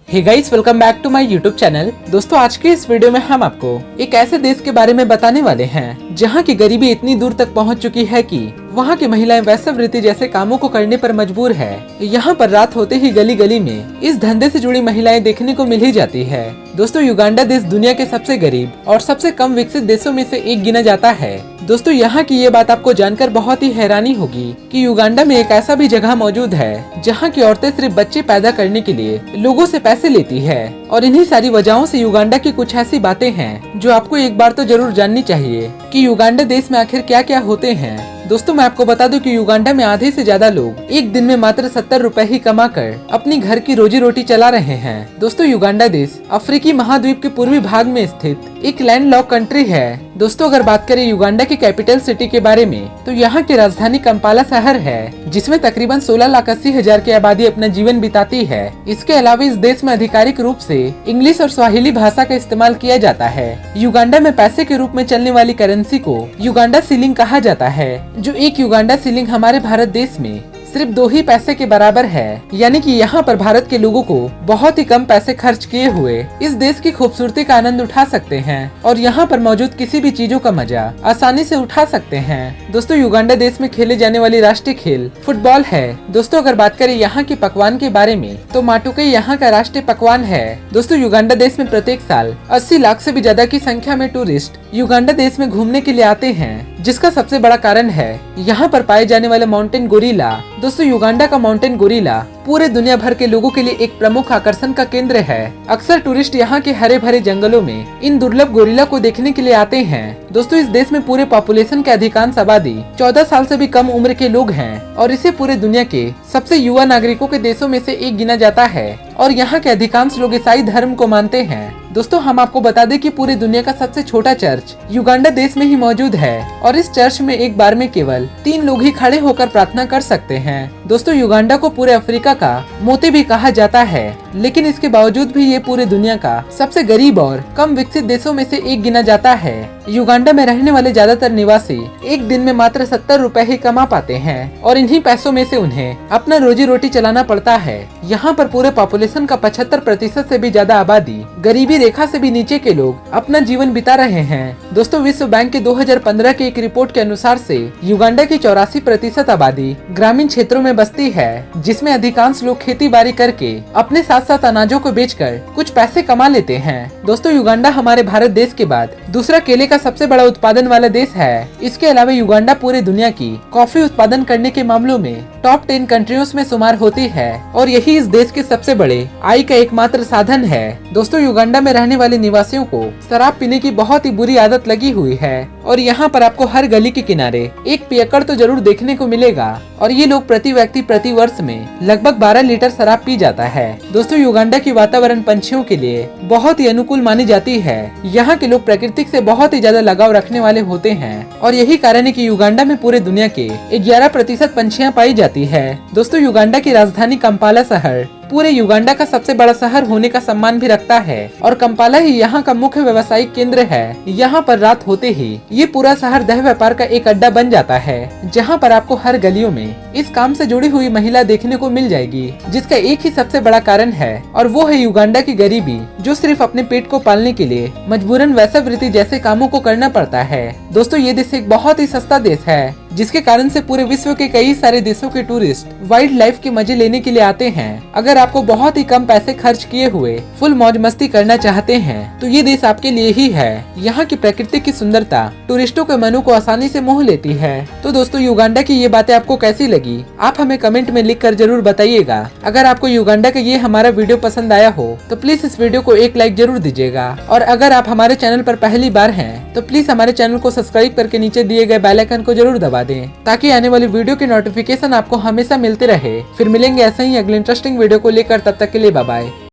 Hey guys, welcome back to my YouTube channel. दोस्तों, आज के इस वीडियो में हम आपको एक ऐसे देश के बारे में बताने वाले हैं जहां की गरीबी इतनी दूर तक पहुंच चुकी है कि वहां की महिलाएं वैश्यावृत्ति जैसे कामों को करने पर मजबूर है। यहां पर रात होते ही गली गली में इस धंधे से जुड़ी महिलाएं देखने को मिल ही जाती है। दोस्तों, युगांडा देश दुनिया के सबसे गरीब और सबसे कम विकसित देशों में से एक गिना जाता है। दोस्तों, यहाँ की ये बात आपको जानकर बहुत ही हैरानी होगी कि युगांडा में एक ऐसा भी जगह मौजूद है जहाँ की औरतें सिर्फ बच्चे पैदा करने के लिए लोगों से पैसे लेती है। और इन्हीं सारी वजहों से युगांडा की कुछ ऐसी बातें हैं जो आपको एक बार तो जरूर जाननी चाहिए कि युगांडा देश में आखिर क्या क्या होते हैं। दोस्तों, मैं आपको बता दूं कि युगांडा में आधे से ज्यादा लोग एक दिन में मात्र 70 रुपए ही कमाकर अपनी घर की रोजी रोटी चला रहे हैं। दोस्तों, युगांडा देश अफ्रीकी महाद्वीप के पूर्वी भाग में स्थित एक लैंडलॉक कंट्री है। दोस्तों, अगर बात करें युगांडा की कैपिटल सिटी के बारे में तो यहाँ की राजधानी कंपाला शहर है, जिसमें तकरीबन 16,80,000 की आबादी अपना जीवन बिताती है। इसके अलावा इस देश में आधिकारिक रूप से इंग्लिश और स्वाहिली भाषा का इस्तेमाल किया जाता है। युगांडा में पैसे के रूप में चलने वाली करेंसी को युगांडा सिलिंग कहा जाता है, जो एक युगांडा सिलिंग हमारे भारत देश में सिर्फ 2 ही पैसे के बराबर है। यानी कि यहाँ पर भारत के लोगों को बहुत ही कम पैसे खर्च किए हुए इस देश की खूबसूरती का आनंद उठा सकते हैं और यहाँ पर मौजूद किसी भी चीजों का मजा आसानी से उठा सकते हैं। दोस्तों, युगांडा देश में खेले जाने वाली राष्ट्रीय खेल फुटबॉल है। दोस्तों, अगर बात करें यहाँ के पकवान के बारे में तो माटुके यहाँ का राष्ट्रीय पकवान है। दोस्तों, युगांडा देश में प्रत्येक साल 80 लाख से भी ज्यादा की संख्या में टूरिस्ट युगांडा देश में घूमने के लिए आते हैं, जिसका सबसे बड़ा कारण है यहाँ पर पाए जाने वाले माउंटेन गोरिल्ला। दोस्तों, युगांडा का माउंटेन गोरिल्ला पूरे दुनिया भर के लोगों के लिए एक प्रमुख आकर्षण का केंद्र है। अक्सर टूरिस्ट यहाँ के हरे भरे जंगलों में इन दुर्लभ गोरिल्ला को देखने के लिए आते हैं। दोस्तों, इस देश में पूरे पॉपुलेशन के अधिकांश आबादी 14 साल से भी कम उम्र के लोग हैं और इसे पूरे दुनिया के सबसे युवा नागरिकों के देशों में से एक गिना जाता है और यहाँ के अधिकांश लोग ईसाई धर्म को मानते हैं। दोस्तों, हम आपको बता दें कि पूरी दुनिया का सबसे छोटा चर्च युगांडा देश में ही मौजूद है और इस चर्च में एक बार में केवल 3 लोग ही खड़े होकर प्रार्थना कर सकते हैं। दोस्तों, युगांडा को पूरे अफ्रीका का मोती भी कहा जाता है, लेकिन इसके बावजूद भी ये पूरे दुनिया का सबसे गरीब और कम विकसित देशों में से एक गिना जाता है। युगांडा में रहने वाले ज्यादातर निवासी एक दिन में मात्र 70 रुपए ही कमा पाते हैं और इन्हीं पैसों में से उन्हें अपना रोजी रोटी चलाना पड़ता है। यहाँ पर पूरे पॉपुलेशन का 75% से भी ज्यादा आबादी गरीबी रेखा से भी नीचे के लोग अपना जीवन बिता रहे हैं। दोस्तों, विश्व बैंक के 2015 के एक रिपोर्ट के अनुसार से युगांडा की 84% आबादी ग्रामीण क्षेत्रों में बसती है, जिसमें अधिकांश लोग खेती बाड़ी करके अपने साथ साथ अनाजों को बेचकर कुछ पैसे कमा लेते हैं। दोस्तों, युगांडा हमारे भारत देश के बाद दूसरा केले का सबसे बड़ा उत्पादन वाला देश है। इसके अलावा युगांडा पूरे दुनिया की कॉफी उत्पादन करने के मामलों में टॉप 10 कंट्रियों में शुमार होती है और यही इस देश के सबसे बड़े आय का एकमात्र साधन है। दोस्तों, युगांडा में रहने वाले निवासियों को शराब पीने की बहुत ही बुरी आदत लगी हुई है और यहाँ पर आपको हर गली के किनारे एक पियक्कड़ तो जरूर देखने को मिलेगा और ये लोग प्रति व्यक्ति प्रति वर्ष में लगभग 12 लीटर शराब पी जाता है। दोस्तों, युगांडा की वातावरण पंछियों के लिए बहुत ही अनुकूल मानी जाती है। यहाँ के लोग प्रकृति से बहुत ही ज्यादा लगाव रखने वाले होते हैं और यही कारण है कि युगांडा में पूरे दुनिया के 11% पंछियां पाई जाती है। दोस्तों, युगांडा की राजधानी कंपाला शहर पूरे युगांडा का सबसे बड़ा शहर होने का सम्मान भी रखता है और कंपाला ही यहाँ का मुख्य व्यावसायिक केंद्र है। यहाँ पर रात होते ही ये पूरा शहर देह व्यापार का एक अड्डा बन जाता है, जहाँ पर आपको हर गलियों में इस काम से जुड़ी हुई महिला देखने को मिल जाएगी, जिसका एक ही सबसे बड़ा कारण है और वो है युगांडा की गरीबी, जो सिर्फ अपने पेट को पालने के लिए मजबूरन वैश्यावृत्ति जैसे कामों को करना पड़ता है। दोस्तों, ये देश एक बहुत ही सस्ता देश है, जिसके कारण से पूरे विश्व के कई सारे देशों के टूरिस्ट वाइल्ड लाइफ के मजे लेने के लिए आते हैं। अगर आपको बहुत ही कम पैसे खर्च किए हुए फुल मौज मस्ती करना चाहते हैं तो ये देश आपके लिए ही है। यहाँ की प्रकृति की सुंदरता टूरिस्टों के मनों को आसानी से मोह लेती है। तो दोस्तों, युगांडा की ये बातें आपको कैसी लगी, आप हमें कमेंट में लिख कर जरूर बताइएगा। अगर आपको युगांडा का ये हमारा वीडियो पसंद आया हो तो प्लीज इस वीडियो को एक लाइक जरूर दीजिएगा और अगर आप हमारे चैनल पर पहली बार हैं तो प्लीज हमारे चैनल को सब्सक्राइब करके नीचे दिए गए बेल आइकन को जरूर दबा दें, ताकि आने वाली वीडियो की नोटिफिकेशन आपको हमेशा मिलते रहे। फिर मिलेंगे ऐसे ही अगले इंटरेस्टिंग वीडियो को लेकर, तब तक के लिए बाय बाय।